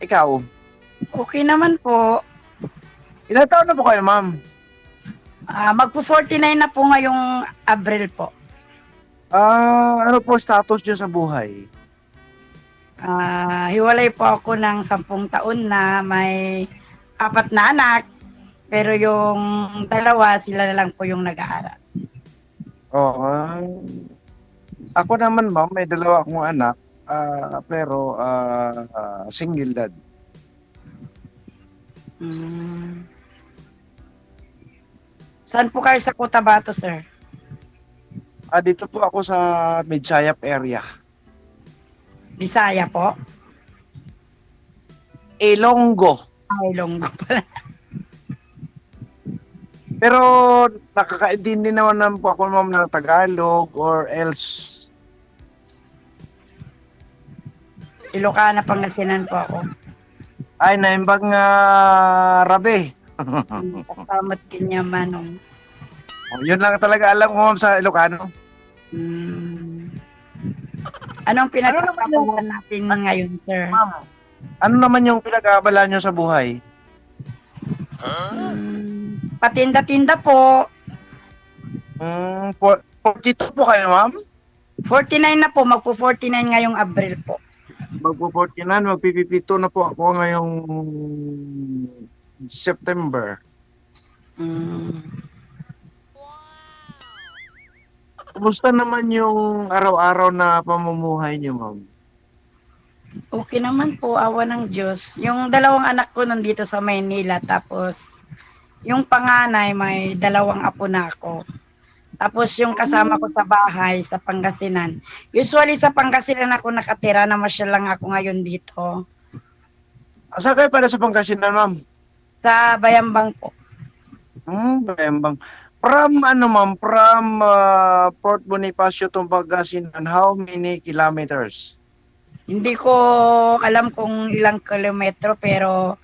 Ikaw, Okay naman po. ilang taon na po kayo, ma'am? Magpo-49 na po ngayong Abril po. Ano po status niyo sa buhay? Hiwalay po ako ng 10 taon na may 4 na anak, pero yung dalawa, sila na lang po yung nag-aaral. Oo, ako naman, ma'am, may dalawa akong anak, pero single dad. Hmm. Saan po kayo sa Cotabato, sir? Dito po ako sa Midsayap area. Bisaya po? Ilonggo. Ay, Ilonggo pala. Pero nakakaintindi naman po ako, ma'am, ng Tagalog or else. Ilocana, Pangasinan po ako. Ay, naimbang rabe. Kasamot Kinyamanong. Yun lang talaga alam ko, ma'am, sa Ilocano. Hmm. Anong Ano naman yung, pinagkakabalan natin ngayon, sir? ma'am, ano naman yung pinag-aabalan nyo sa buhay? Patinda-tinda po. 42 po kayo, ma'am? 49 na po, magpo-49 ngayong Abril po. Magpo-49, magpipipito na po ako ngayong September. Kumusta naman yung araw-araw na pamumuhay niyo, ma'am? Okay naman po, awa ng Diyos. Yung dalawang anak ko nandito sa Maynila, tapos yung panganay may 2 apo na ako. Tapos yung kasama ko sa bahay sa Pangasinan. Usually sa Pangasinan ako nakatira, namasyal lang ako ngayon dito. Saan kayo pala sa Pangasinan, ma'am? Sa Bayambang po. Bayambang. From ano, ma'am? From Port Bonifacio to Pangasinan, how many kilometers? Hindi ko alam kung ilang kilometro, pero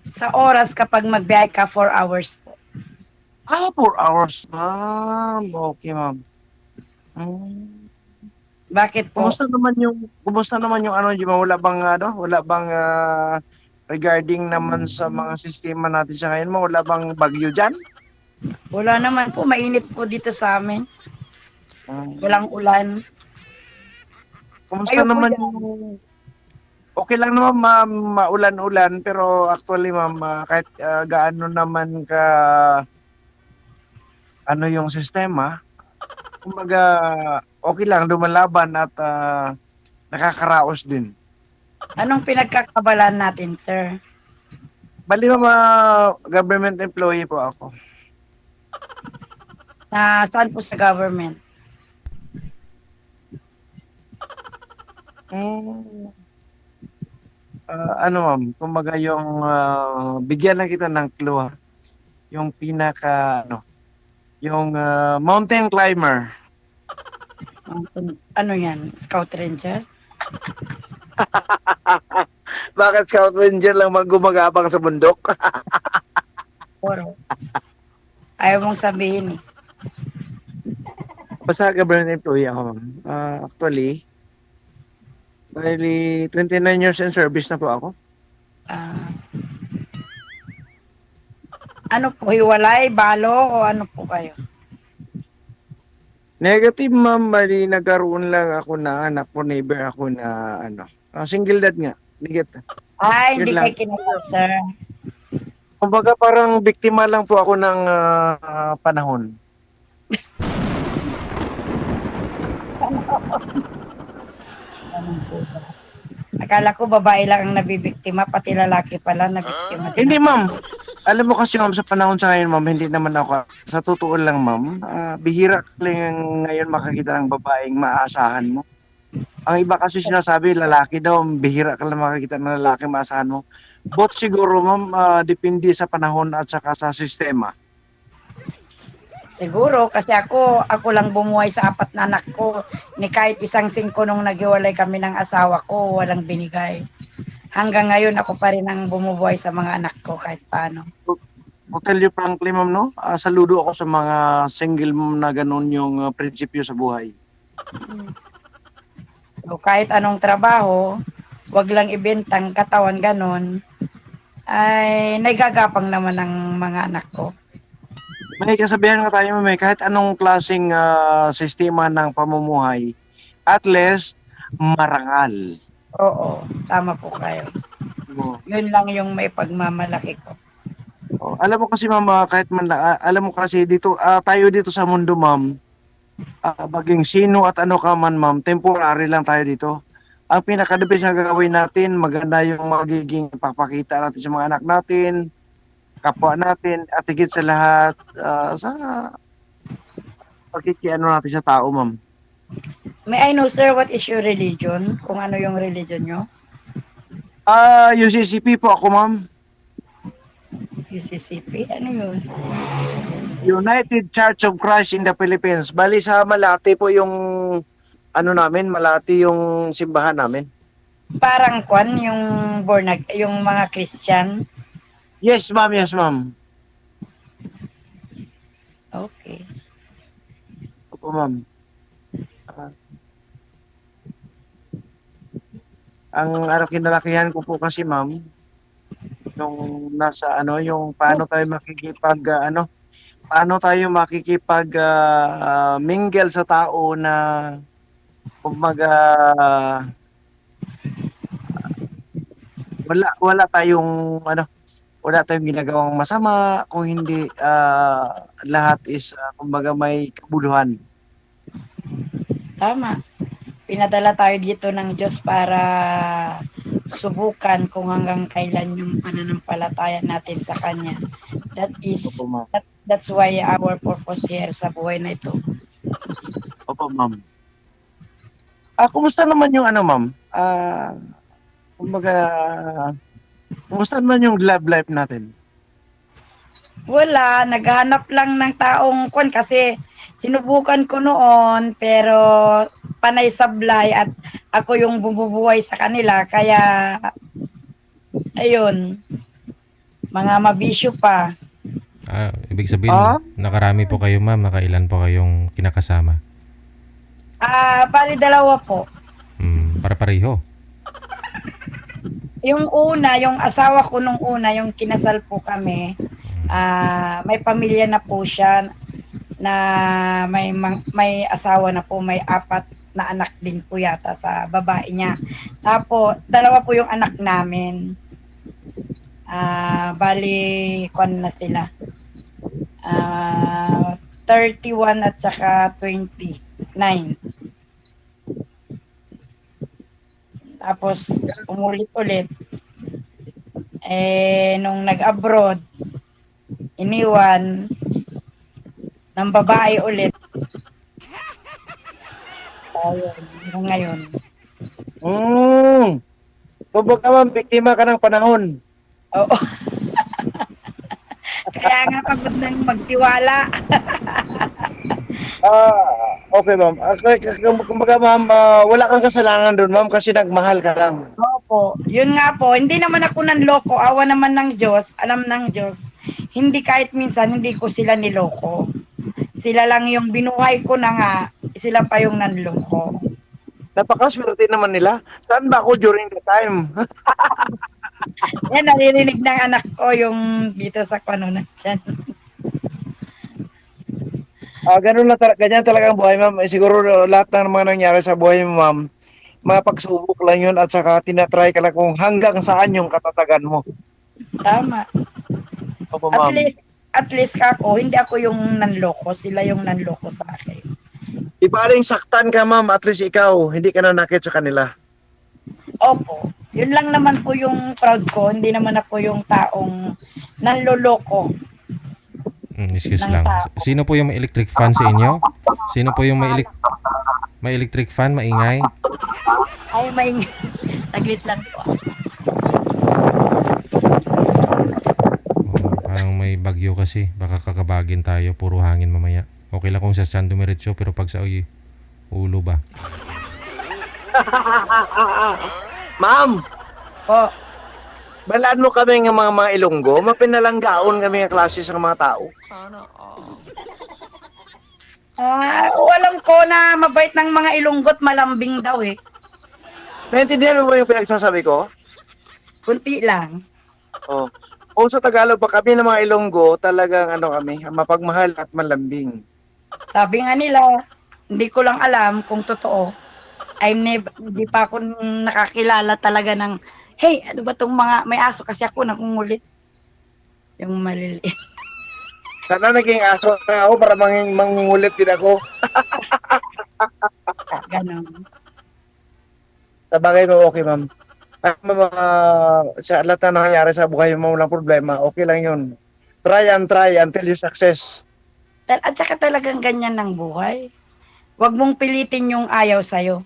sa oras kapag magbiyahe ka, 4 hours po. 4 hours, ma'am. Okay, ma'am. Bakit po? Kumusta naman yung ano, di ba, wala bang regarding naman sa mga sistema natin sa ngayon, wala bang bagyo diyan? Wala naman po, mainit po dito sa amin. Walang ulan. Kumusta Kayo po naman dyan? yung okay lang naman, ma'am, maulan-ulan, pero actually, ma'am, kahit gaano naman ka ano yung sistema, kumbaga okay lang lumalaban at nakakaraos din. Anong pinagkakabalan natin, sir? Bali, ma'am, government employee po ako. Na saan po sa government? Ano, ma'am, kumbaga yung bigyan lang kita ng clue, yung yung mountain climber. Ano yan? Scout Ranger? Bakit Scout Ranger lang gumagabang sa bundok? Oro. Ayaw mong sabihin eh. Basta government employee ako, ma'am. Actually, bali 29 years in service na po ako. Ah, ano po, hiwalay, balo, o ano po kayo? Negative, ma'am. Bali nagkaroon lang ako ng anak po, neighbor ako na single dad nga. Negative. Ay, Yun hindi lang. kayo kinasal, sir. Kumbaga parang biktima lang po ako ng panahon. Ganun po ba? Akala ko babae lang ang nabibiktima, pati lalaki pala nabiktima din. Hindi, ma'am. Alam mo kasi, ma'am, sa panahon sa ngayon, ma'am, hindi naman ako, sa totoo lang, ma'am, bihira ka lang ngayon makakita ng babaeng maaasahan mo. Ang iba kasi sinasabi, lalaki daw, bihira ka lang makakita ng lalaki maasahan mo. Both siguro, ma'am, depende sa panahon at saka sa sistema. Siguro, kasi ako lang bumuhay sa 4 na anak ko. Ni kahit isang singko nung naghiwalay kami ng asawa ko, walang binigay. Hanggang ngayon, ako pa rin ang bumubuhay sa mga anak ko kahit paano. To tell you frankly, ma'am, no? Saludo ako sa mga single ma'am na ganun yung prinsipyo sa buhay. So, kahit anong trabaho, wag lang ibentang katawan ganon, ay nagagapang naman ng mga anak ko. May kasabihan nga tayo, may kahit anong klaseng sistema ng pamumuhay, at least marangal. Oo, tama po kayo. Oo. Yun lang yung may pagmamalaki ko. Oh, alam mo kasi ma'am, kahit man alam mo kasi dito, tayo dito sa mundo ma'am, baging sino at ano ka man ma'am, temporary lang tayo dito. Ang pinaka-the best na gagawin natin, maganda yung magiging papakita natin sa mga anak natin, kapwa natin, at higit sa lahat, sa pagkikiano natin sa tao ma'am. May I know, sir, what is your religion? Kung ano yung religion nyo? UCCP po ako ma'am. UCCP? Ano yun? United Church of Christ in the Philippines. Bali sa Malate po yung ano namin, Malate yung simbahan namin. Parang kwan, yung yung mga Christian. Yes, ma'am. Yes, ma'am. Okay. Opo, ma'am. Ah, ang kinalakihan ko po kasi, ma'am, yung nasa ano, yung paano tayo makikipag paano tayo makikipag mingle sa tao na kumbaga wala tayong wala tayong ginagawang masama kung hindi lahat is kumbaga may kabuluhan. Tama. Pinadala tayo dito ng Diyos para subukan kung hanggang kailan yung pananampalataya natin sa Kanya. Opo, ma'am. That's why our purpose here sa buhay na ito. Opo, ma'am. Kumusta naman yung ma'am? Kumbaga, kumusta naman yung love life natin? Wala, naghanap lang ng taong kwan kasi sinubukan ko noon pero panay sablay at ako yung bumubuhay sa kanila kaya ayun, mga mabisyo pa. Ibig sabihin, nakarami po kayo ma'am, nakailan po kayong kinakasama? Bali dalawa po. Para-pareho. Yung una, yung asawa ko nung una, yung kinasal po kami, may pamilya na po siya na may asawa na po, may 4 na anak din po yata sa babae niya. Tapos, dalawa po yung anak namin. Bali, kwan na sila. 31 at saka 29. Tapos, umulit-ulit. Nung nag-abroad, iniwan ng babae ulit. Ayun, ngayon. Kumbaga ma'am, biktima ka ng panahon. Oo. Kaya nga pagod nang magtiwala. Okay ma'am. Kumbaga ma'am, wala kang kasalanan doon ma'am kasi nagmahal ka lang. Opo. Yun nga po, hindi naman ako nanloko. Awa naman ng Diyos, alam ng Diyos. Hindi kahit minsan, hindi ko sila niloko. Sila lang yung binuhay ko na nga, sila pa yung nanloko. Napakaswerte naman nila. Saan ba ako during the time? Yan, naririnig ng anak ko yung dito sa kanunat dyan. Ganyan talaga ang buhay ma'am. Siguro lahat ng mga nangyari sa buhay mo ma'am, mga pagsubok lang yun at saka tinatry ka lang kung hanggang saan yung katatagan mo. Tama. Opo ma'am. At least ako, hindi ako yung nanloko, sila yung nanloko sa akin. Ibaling saktan ka ma'am, at least ikaw, hindi ka nanakit sa kanila. Opo. Yun lang naman po yung proud ko, hindi naman ako yung taong nanloloko. Excuse lang. Sino po yung may electric fan sa inyo? Sino po yung may electric fan, maingay? Ay, may saglit lang po. Parang may bagyo kasi. Baka kakabagin tayo. Puro hangin mamaya. Okay lang kung sa stand dumiretso, pero pag sa ulo ba? Ma'am! Po. Balaan mo kami ng mga Ilonggo, mapinalanggaon kami ng klase sa mga tao. Alam ko na mabait ng mga Ilonggot, malambing daw eh. Naintindihan mo ba yung pinagsasabi ko? Kunti lang. Oh. O sa Tagalog pa kami ng mga Ilonggo, talagang ano kami, mapagmahal at malambing. Sabi nga nila, hindi ko lang alam kung totoo. Hindi pa ako nakakilala talaga ng, hey, ano ba tong mga, may aso kasi ako nakungulit. Yung maliliit. Sana naging aso na ako para mangungulit din ako. Ganon. Sa bagay mo, okay, ma'am. Sa lahat na nangyayari sa buhay mo, walang problema, okay lang yun. Try and try until you success. At saka talagang ganyan ng buhay. Huwag mong pilitin yung ayaw sa'yo.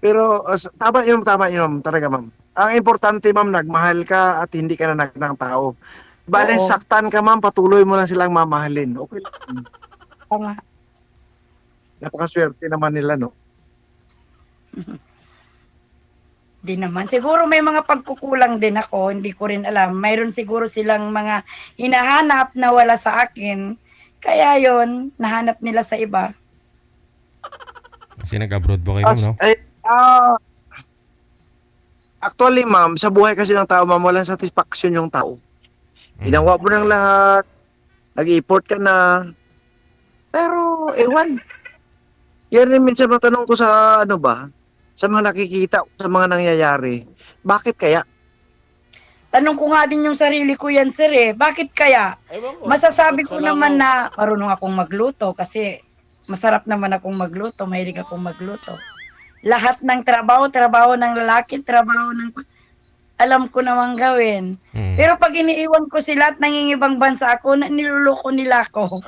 Pero tama yun, ma'am, talaga, ma'am. Ang importante, ma'am, nagmahal ka at hindi ka na ng tao. Bale, Oo. saktan ka, ma'am, patuloy mo lang silang mamahalin. Okay lang. Tama. Napakaswerte naman nila, no? Di naman. Siguro may mga pagkukulang din ako, hindi ko rin alam. Mayroon siguro silang mga hinahanap na wala sa akin. Kaya yon nahanap nila sa iba. Kasi nag-abroad po kayo, ma'am, no? Actually, ma'am, sa buhay kasi ng tao, ma'am, walang satisfaction yung tao. Ginawa mo ng lahat, nag-import ka na, pero ewan. Yan rin minsan matanong ko sa ano ba, sa mga nakikita, sa mga nangyayari. Bakit kaya? Tanong ko nga din yung sarili ko yan, sir eh. Bakit kaya? Masasabi ko naman na marunong akong magluto kasi masarap naman akong magluto, mahilig akong magluto. Lahat ng trabaho ng lalaki, trabaho ng alam ko namang gawin. Pero pag iniiwan ko sila at nangingibang bansa ako, niluloko nila ako.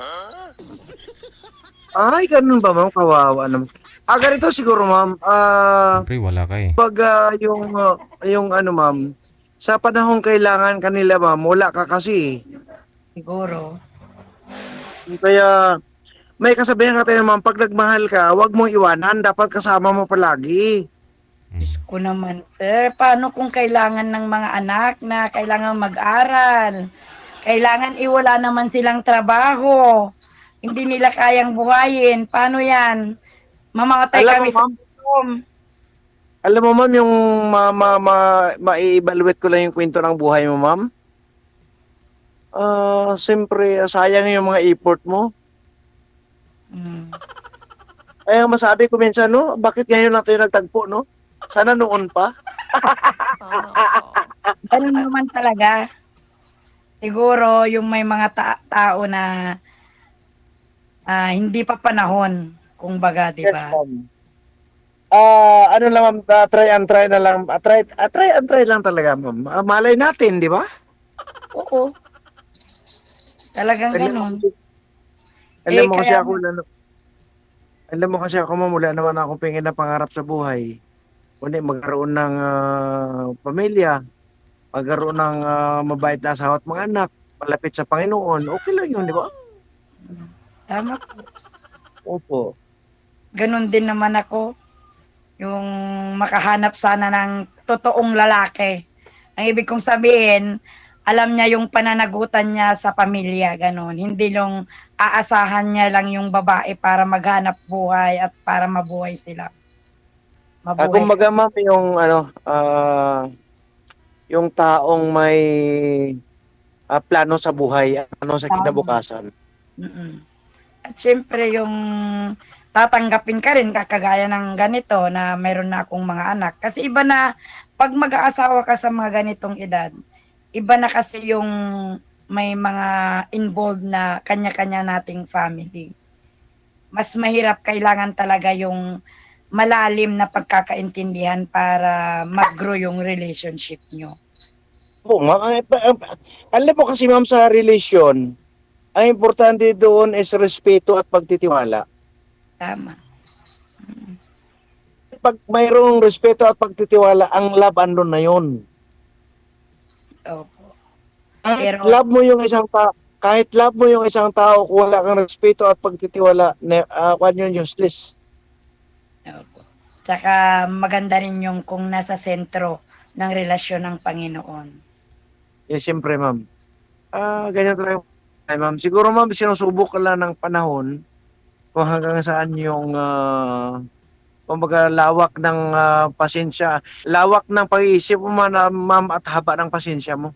Ay, ganun ba, ma'am? Kawawa naman. Ganito siguro, ma'am. Siyempre, wala ka eh. Pag yung ano, ma'am, sa panahong kailangan kanila, ma'am, wala ka kasi. Siguro. Kaya, may kasabihan ka tayo, ma'am, pag nagmahal ka, huwag mong iwanan, dapat kasama mo palagi. Ko naman, sir. Paano kung kailangan ng mga anak na kailangan mag-aral? Kailangan iwala naman silang trabaho. Hindi nila kayang buhayin. Paano yan? Mamamatay Alam mo, kami sa ma'am, gutom. alam mo, ma'am, yung ma-evaluate ko lang yung kwento ng buhay mo, ma'am. Siyempre, sayang yung mga effort mo. Hmm. Kaya masabi ko minsan, no, bakit ngayon lang tayo nagtagpo, no? Sana noon pa. Ganun naman talaga. Siguro yung may mga tao na hindi pa panahon, kung baga, di Yes, ba? ma'am. Ano lang, ma'am, try and try na lang. Try and try lang talaga, ma'am. Malay natin, di ba? Oo. Talagang Alam mo ganun. kasi- Alam mo kasi kaya ako, alam mo kasi ako, ma'am, wala naman akong pingin na pangarap sa buhay. Kundi magkaroon ng pamilya, magkaroon ng mabait na asawa at mga anak, malapit sa Panginoon, okay lang yun, di ba? tama po. Opo. Ganun din naman ako. Yung makahanap sana ng totoong lalaki. Ang ibig kong sabihin, alam niya yung pananagutan niya sa pamilya, ganun. Hindi yung aasahan niya lang yung babae para maghanap buhay at para mabuhay sila. Mabuhay. Kumbaga, ma'am, yung yung taong may plano sa buhay, ano sa kinabukasan. Mm-mm. At syempre yung tatanggapin ka rin kagaya ng ganito na mayroon na akong mga anak. Kasi iba na pag mag-aasawa ka sa mga ganitong edad, iba na kasi yung may mga involved na kanya-kanya nating family. Mas mahirap, kailangan talaga yung malalim na pagkakaintindihan para mag-grow yung relationship nyo. Po, ma'am, alam mo kasi, ma'am, sa relasyon, ang importante doon is respeto at pagtitiwala. Tama. Pag mayroong respeto at pagtitiwala, ang love andun na yun. Opo. Kahit Pero- love mo yung isang tao, kung wala kang respeto at pagtitiwala, yun useless. Opo. Tsaka maganda rin yung kung nasa sentro ng relasyon ng Panginoon. Yes, siyempre, ma'am. Ganyan talaga. Ay, ma'am, siguro, ma'am, sinusubok ka lang ng panahon kung hanggang saan yung kumbaga lawak ng pasensya, lawak ng pag-iisip mo ma'am at haba ng pasensya mo.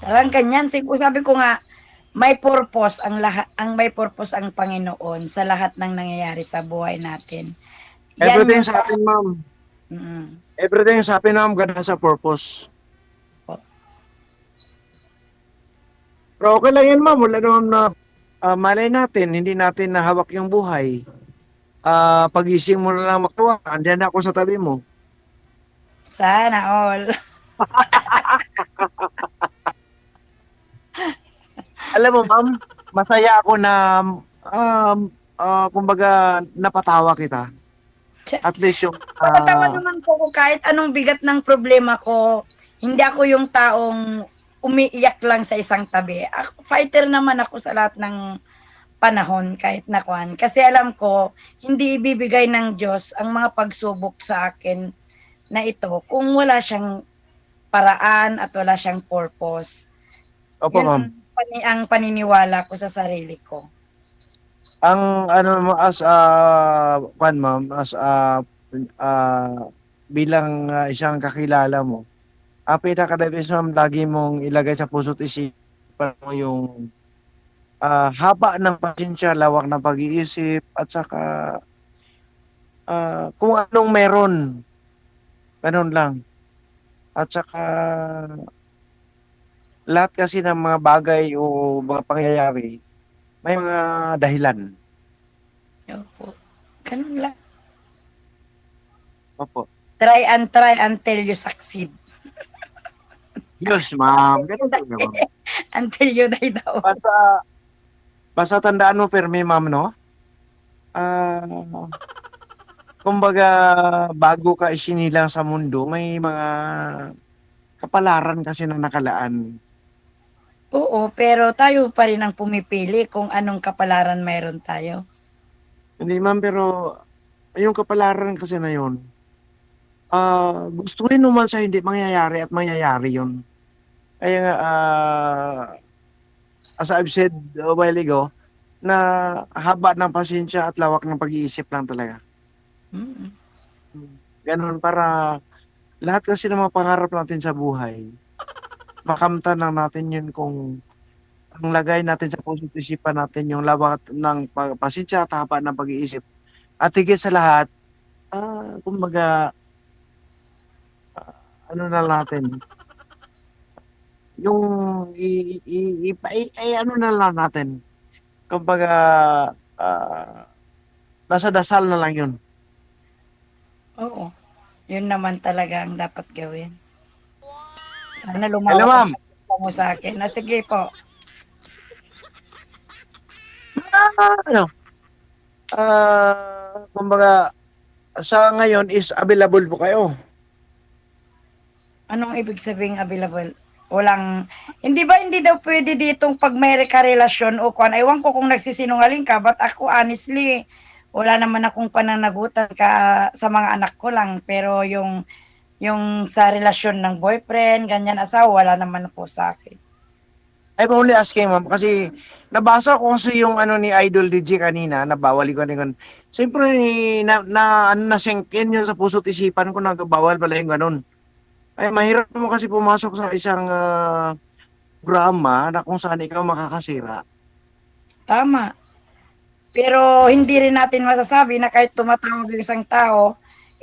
Parang ganyan. Sabi ko nga, may purpose ang lahat, ang may purpose ang Panginoon sa lahat ng nangyayari sa buhay natin. Yan Everything yung sa atin, ma'am. mm, Everything sa atin, ma'am, God has a purpose. Pero okay lang yan, ma'am. Wala naman na malay natin, hindi natin nahawak yung buhay. Pagising mo na lang makawa, andyan ako sa tabi mo. sana all. Alam mo, ma'am, masaya ako na kumbaga napatawa kita. At least yung Natatawa naman po ko kahit anong bigat ng problema ko. Hindi ako yung taong umiiyak lang sa isang tabi. Fighter naman ako sa lahat ng panahon kahit na kuan. Kasi alam ko, hindi ibibigay ng Diyos ang mga pagsubok sa akin na ito kung wala siyang paraan at wala siyang purpose. Opo, Yun ma'am. ang paniniwala ko sa sarili ko. Ang ano mo as ma'am, as bilang isang kakilala mo, ang pinaka-the-best, ma'am, lagi mong ilagay sa puso't isipan mo yung haba ng pasensya, lawak ng pag-iisip, at saka kung anong meron, ganun lang. At saka lahat kasi ng mga bagay o mga pangyayari, may mga dahilan. Opo. Ganun lang. Opo. Try until you succeed. Yes, ma'am. Ganun talaga, ma'am. Until you die daw. Basta tandaan mo, Fermi, ma'am, no? Kumbaga, bago ka isinilang sa mundo, may mga kapalaran kasi na nakalaan. Oo, pero tayo pa rin ang pumipili kung anong kapalaran mayroon tayo. Hindi, ma'am, pero yung kapalaran kasi na yun, gustuhin mo man siya, hindi mangyayari at mangyayari yun. Kaya nga, as I've said a while ago, na haba ng pasensya at lawak ng pag-iisip lang talaga. Mm. Ganun para lahat kasi ng mga pangarap natin sa buhay, makamtan lang natin yun kung ang lagay natin sa puso't isipan natin yung lawak ng pasensya at haba ng pag-iisip. At higit sa lahat, kumbaga, ano na natin, yung ano na lang natin, kumbaga, nasa dasal na lang yun. Oo. Yun naman talaga ang dapat gawin. Sana Hello, lumawak ma'am. ang mo sa akin. Sige po. Ano? Kumbaga, sa ngayon is available po kayo. Anong ibig sabihin available? Hindi daw pwede ditong pag may karelasyon o kung ewan ko kung nagsisinungaling ka, but ako honestly, wala naman akong pananagutan ka sa mga anak ko lang, pero yung sa relasyon ng boyfriend, ganyan asawa, wala naman po sa akin. I'm only asking, ma'am, kasi nabasa ko kasi yung ano ni Idol DJ kanina, nabawal ko na. Siyempre, na-sink in yun sa puso't isipan ko na bawal pala yung ganun. Ay, mahirap mo kasi pumasok sa isang programa na kung saan ikaw makakasira. Tama. Pero hindi rin natin masasabi na kahit tumatawag yung isang tao,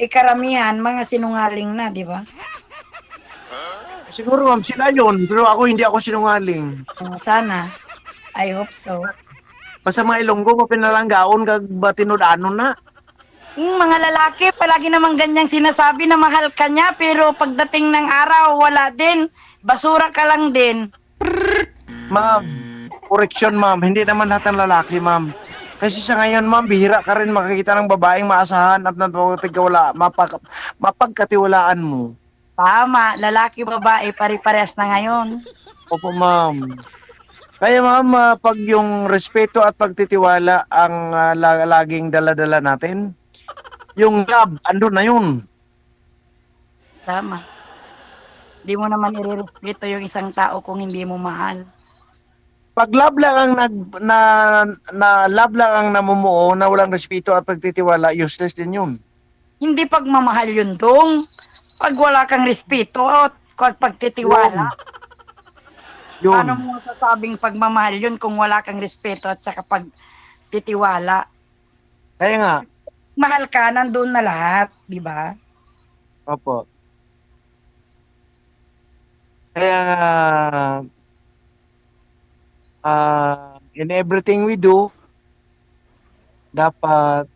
karamihan, mga sinungaling na, di ba? Siguro, ma'am, sila yun, pero ako hindi ako sinungaling. Sana. I hope so. Basta mga Ilonggo mo pinalanggaon kag batinudanon na. Mga lalaki, palagi namang ganyang sinasabi na mahal ka niya, pero pagdating ng araw, wala din. Basura ka lang din. Ma'am, correction, ma'am. Hindi naman lahat ng lalaki, ma'am. Kasi sa ngayon, ma'am, bihira ka rin makakita ng babaeng maasahan at mapagkatiwalaan mo. Tama, lalaki, babae, pare-parehas na ngayon. Opo, ma'am. Kaya, ma'am, pag yung respeto at pagtitiwala ang laging dala-dala natin, yung love, andun na yun. Tama. Di mo naman irerespeto yung isang tao kung hindi mo mahal. Pag love lang ang na love lang ang namumuo na walang respeto at pagtitiwala, useless din yun. Hindi pagmamahal yun, Dong. Pag wala kang respeto at pagtitiwala, paano Yun. mo masasabing pagmamahal yun kung wala kang respeto at saka pagtitiwala? Kaya nga, Mahal ka, nandun na lahat, di ba? opo. Kaya in everything we do, dapat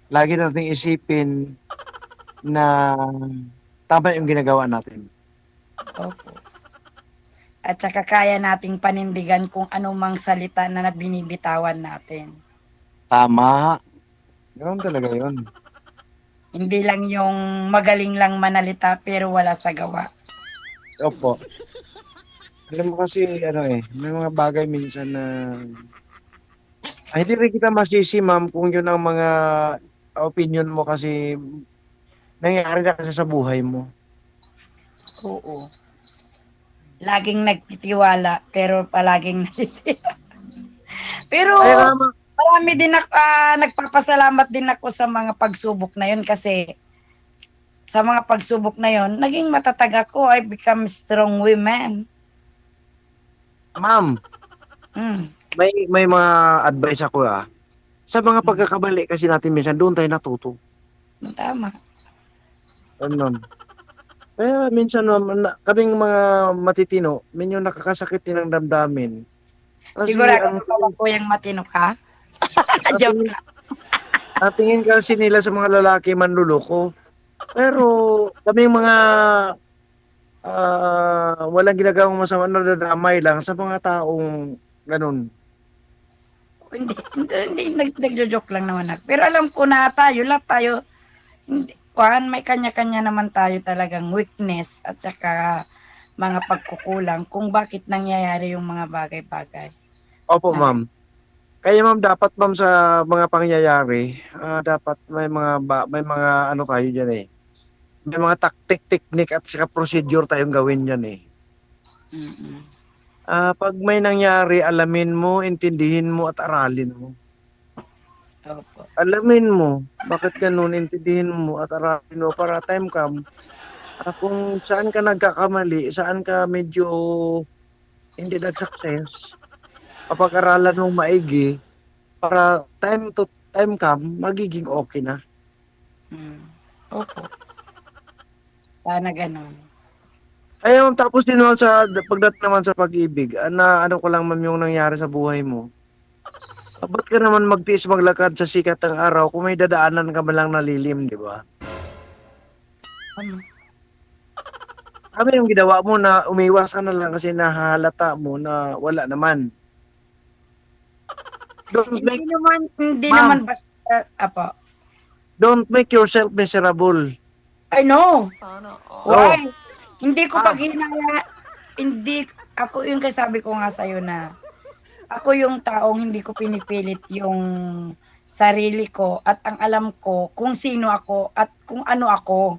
lagi nating isipin na tama yung ginagawa natin. Opo. At saka kaya nating panindigan kung anumang salita na binimitawan natin. Tama. Ganoon talaga yun. Hindi lang yung magaling lang manalita pero wala sa gawa. Opo. Alam mo kasi, may mga bagay minsan na hindi rin kita masisi, ma'am, kung yun ang mga opinion mo kasi nangyari na kasi sa buhay mo. Oo. Laging nagtitiwala pero palaging nasisira. Pero Kaya nga, ma'am, marami din ako, nagpapasalamat din ako sa mga pagsubok na yun kasi sa mga pagsubok na yun, naging matatag ako. I become strong woman. ma'am, Mm. may mga advice ako Sa mga pagkakamali kasi natin minsan, doon tayo natuto. Tama. Ano? Kaya minsan, ma'am, kaming mga matitino, medyo nakakasakit din ang damdamin. Kasi Sigurado ang ka ba po yung matino ka? Joke tingin, lang. tingin kasi nila sa mga lalaki manluloko. Pero kaming mga walang ginagawang masama, nadadamay lang sa mga taong ganun. Hindi, nagjo-joke lang naman ako. Pero alam ko na tayo, lahat tayo, hindi, may kanya-kanya naman tayo talagang weakness at saka mga pagkukulang kung bakit nangyayari yung mga bagay-bagay. Opo, Na, ma'am. Kaya ma'am, dapat ma'am sa mga pangyayari, dapat may mga ano tayo diyan eh. May mga technique at saka procedure tayong gawin diyan eh. mm-mm. Pag may nangyari, alamin mo, intindihin mo at aralin mo. Opo. Alamin mo, bakit ganun, intindihin mo at aralin mo para time come, kung saan ka nagkakamali, saan ka medyo hindi nag-success, kapag-aralan mo maigi, para time to time come, magiging okay na. Mm. Opo. Sana ganun. Ayun, tapos din naman pagdating naman sa pag-ibig, ano ko lang ma'am yung nangyari sa buhay mo. Ba't ka naman magtiis maglakad sa sikat ng araw kung may dadaanan ka man lang na lilim, di ba? Ano? Ano yung ginawa mo na umiwas ka na lang kasi nahalata mo na wala naman. Don't Hindi make, naman, hindi ma'am, naman basta, apo. don't make yourself miserable. I know. Oh, Why? Hindi ko ma'am, hindi, ako yung kasabi ko nga sa'yo na, ako yung taong hindi ko pinipilit yung sarili ko at ang alam ko kung sino ako at kung ano ako.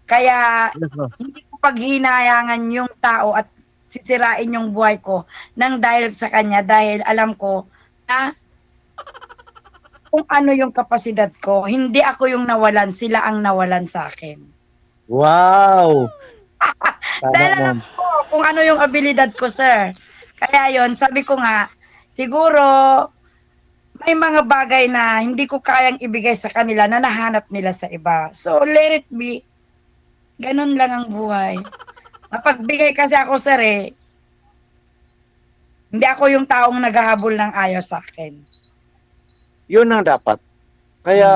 Kaya yes, ma'am. hindi ko paghinayangan yung tao at sisirain yung buhay ko nang dahil sa kanya dahil alam ko na kung ano yung kapasidad ko, hindi ako yung nawalan, sila ang nawalan sa akin. Wow! Tama, Dahil ma'am. alam ko kung ano yung abilidad ko, sir. Kaya yon sabi ko nga, siguro may mga bagay na hindi ko kayang ibigay sa kanila na nahanap nila sa iba. So, let it be. Ganun lang ang buhay. Mapagbigay kasi ako, sir, hindi ako yung taong naghahabol ng ayaw sa akin. Yun ang dapat. Kaya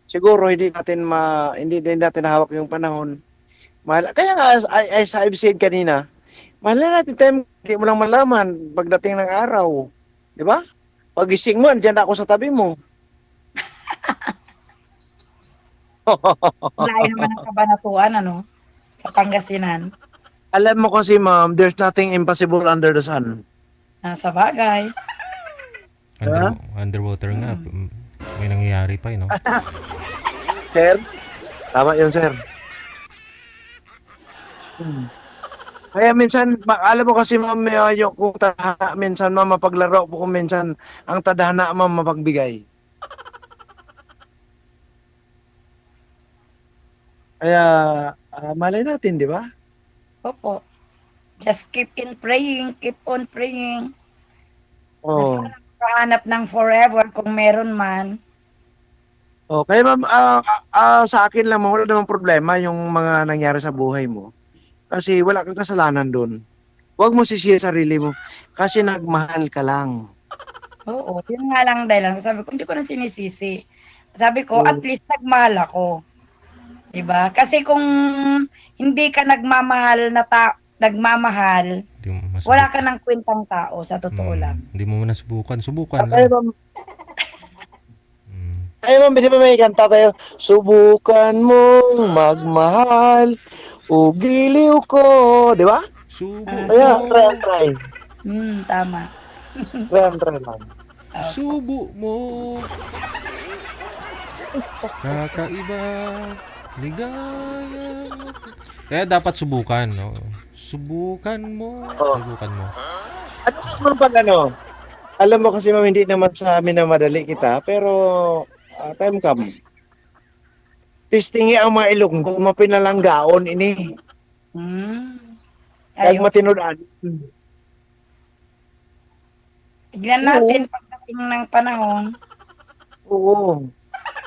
siguro hindi din natin hawak yung panahon. Kaya nga as I've said kanina, mahal na natin time, hindi mo lang malaman pagdating ng araw. Di ba? Pagising mo, andyan ako sa tabi mo. Layo naman ang kabanatuan, ano? Sa Pangasinan. Alam mo kasi ma'am, there's nothing impossible under the sun. Sa bagay. Underwater nga. May nangyayari pa, no? Sir? Tama yun, sir. Kaya minsan, alam mo kasi ma'am, yung kung tadhana, minsan ma'am, mapaglaro po kung minsan, ang tadhana ma'am, mapagbigay. Kaya, malay natin, di ba? Opo. Just keep in praying, keep on praying. Na Oo. sana makahanap ng forever kung meron man. Oh, kaya ma'am, sa akin lang, wala namang problema yung mga nangyari sa buhay mo. Kasi wala kang kasalanan doon. Huwag mo sisihin sarili mo. Kasi nagmahal ka lang. Oo, yun nga lang dahilan. Sabi ko, hindi ko na sinisisi. Sabi ko, at Oo. least nagmahal ako. 'Di ba? Kasi kung hindi ka nagmamahal, Hindi mo wala ka masubukan. ng kwentang tao sa totoo lang. Hindi mo nasubukan. Subukan lang. Kaya ma'am, Mm. di ba may kanta tayo? Subukan mong magmahal, o giliw ko. Di ba? Subo Kaya, mo. try. Tama. Try lang. Opo. Subo mo. Kakaiba. Ligaya. Kaya dapat subukan, no? Subukan mo. Oh. Subukan mo. Ano naman pag ano? Alam mo kasi ma'am, hindi naman sa amin na madali kita, pero time come. Testingi ang mga ilonggo, mapinalanggaon ini. Hmm. Kag Ayun. matinudan. Tignan Oo. natin pagdating ng panahon. Oo.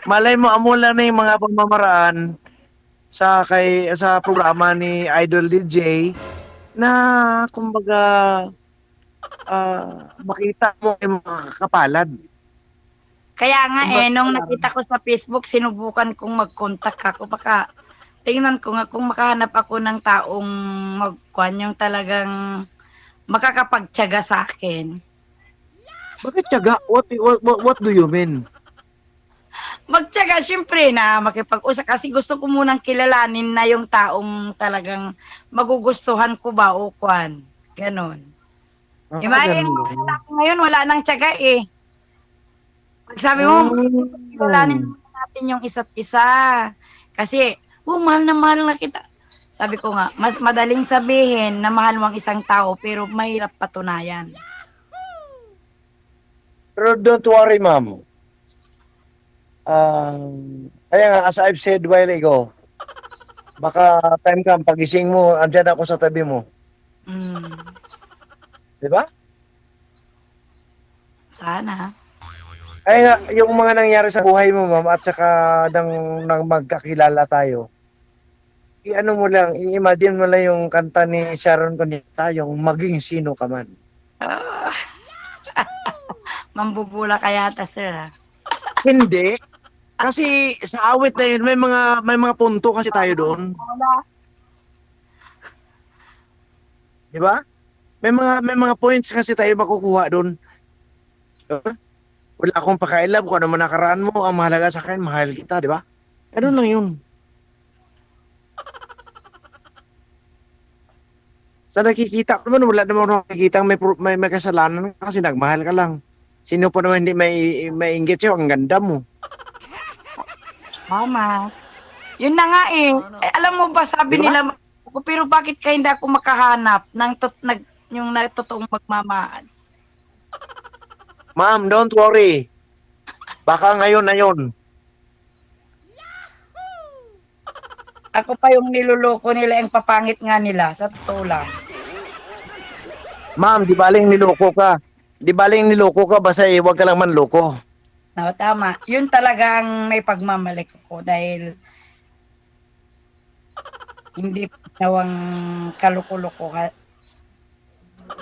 Malay mo, amo lang na yung mga pamamaraan sa programa ni Idol DJ na kumbaga makita mo yung mga kapalad. Kaya nga Kumbaga, nung nakita ko sa Facebook, sinubukan kong mag-contact ako. Baka tingnan ko nga kung makahanap ako ng taong magkuhan yung talagang makakapagtiyaga sa akin. bakit tiyaga? What do you mean? Magtiyaga siyempre na makipag-usap kasi gusto ko munang kilalanin na yung taong talagang magugustuhan ko ba o kwan. Ganon. Yung Ganun. mga tao ngayon wala nang tiyaga eh. Pag sabi mo, kilalanin Hmm. muna natin yung isa't isa. Kasi, mahal na kita. Sabi ko nga, mas madaling sabihin na mahal mo ang isang tao pero mahirap patunayan. Pero don't worry, ma'am. Kaya nga, as I've said while ago, baka time come, pagising mo, andyan ako sa tabi mo. Mm, Di ba? sana. Kaya nga, yung mga nangyari sa buhay mo, ma'am, at saka nang magkakilala tayo, i-ano mo lang, i-imagine mo lang yung kanta ni Sharon Cuneta, yung Maging Sino Ka Man. Ah, mambubula ka yata, sir. Ah. Hindi. Kasi sa awit na yun, may mga punto kasi tayo doon. Wala. Di ba? May mga points kasi tayo makukuha doon. Wala akong pakailam kung ano man nakaraan mo. Ang mahalaga sa akin, mahal kita, di ba? Ganun lang yun. Sa nakikita ko naman, wala naman ako nakikita may kasalanan kasi nagmahal ka lang. Sino pa naman hindi may inggit sa'yo? Ang ganda mo. Tama. Yun na nga eh. Alam mo ba, Di sabi ba? nila, pero bakit ka hindi ako makahanap ng yung totoong magmamahal? Ma'am, don't worry. Baka ngayon na yun. Ako pa yung niloloko nila, yung papangit nga nila, sa totoo lang. Ma'am, di baling niloko ka. Di baling niloko ka, basta huwag ka lang manloko. No, tama. Yun talagang may pagmamalik ko dahil hindi nawang kaluko-loko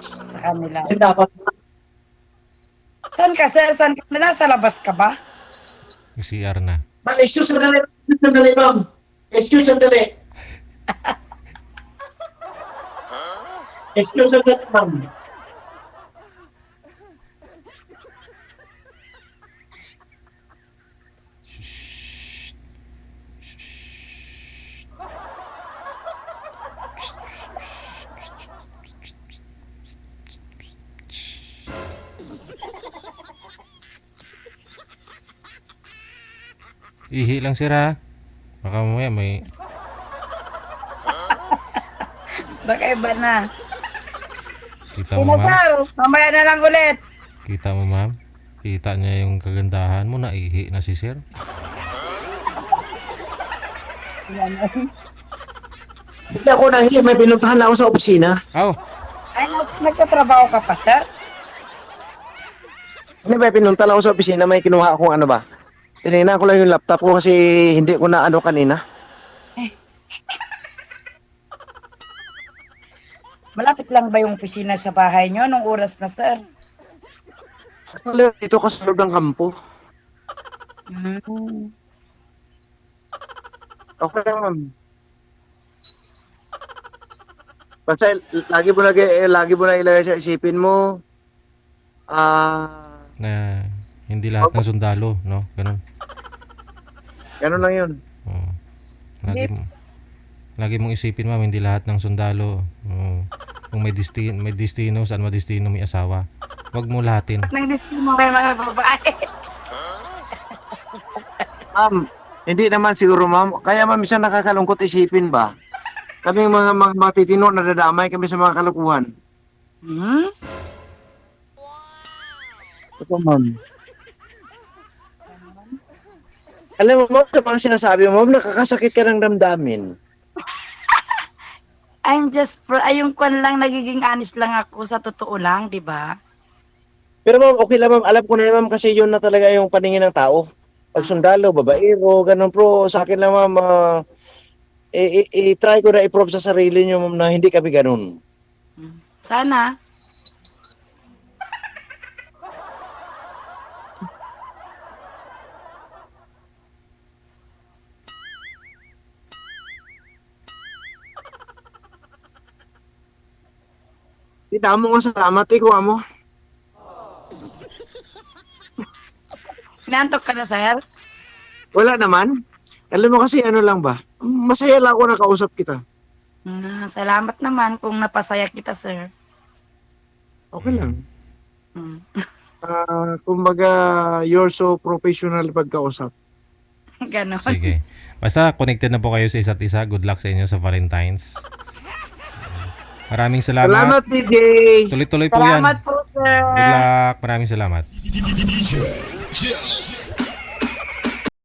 sa kanila. Dapat. Saan ka, sir? Saan ka? Nasa labas ka ba? Yung CR na. Ma'am, excuse sandali, ma'am. Excuse sandali. Excuse sandali, ma'am. Ihi lang sir ha. Baka mamaya may Baka iba na. Kita Sino mo, ma'am? sir? Mamaya na lang ulit. Kita mo, ma'am? Kita niya yung kagandahan mo, naihi na si sir. Hindi ako nahiya, may pinuntahan lang ako sa opisina. Oh, Ay, nagtatrabaho ka pa, sir? Hindi ba, pinunta lang ako sa opisina, may kinuha akong ano ba. Tinignan ko lang yung laptop ko kasi hindi ko na ano kanina. Malapit lang ba yung opisina sa bahay nyo? Nung oras na, sir? Dito ka sa loob ng kampo. Hmm. Okay lang, ma'am. Basta lagi mo na ilagay sa isipin mo. na hindi lahat ng sundalo, no? Ganun. Ganun lang yun. Oo. Lagi mong isipin, ma'am, hindi lahat ng sundalo. Oo. Kung may destino, saan madestino may asawa. Huwag mo lahatin. Nang destino kayo mga babae. Hindi naman siguro, ma'am. Kaya ma'am, minsan nakakalungkot isipin ba? Kami mga matitino na nadadamay kami sa mga kalukuhan. Hmm? Ito, ma'am. Alam mo, ma'am, sa mga sinasabi mo, ma'am, nakakasakit ka ng damdamin. Yung kwan lang, nagiging honest lang ako sa totoo lang, di ba? Pero ma'am, okay lang, ma'am. Alam ko na yun, ma'am, kasi yun na talaga yung paningin ng tao. Pag sundalo, babaero, ganun. Pero sa akin lang, ma'am, i-try ko na i-prove sa sarili nyo, ma'am, na hindi kami ganun. Sana. Kita mo nga salamat, kuha mo. Inaantok ka na, sir? Wala naman. Alam mo kasi ano lang ba? Masaya lang ako nakausap kita. Salamat naman kung napasaya kita, sir. Okay lang. Hmm. Kumbaga, you're so professional pagkausap. Ganon. Sige. Basta connected na po kayo sa isa't isa. Good luck sa inyo sa Valentine's. Maraming salamat. Salamat, DJ! Tuloy-tuloy po yan. Salamat po, sir. Good luck. Maraming salamat. Joe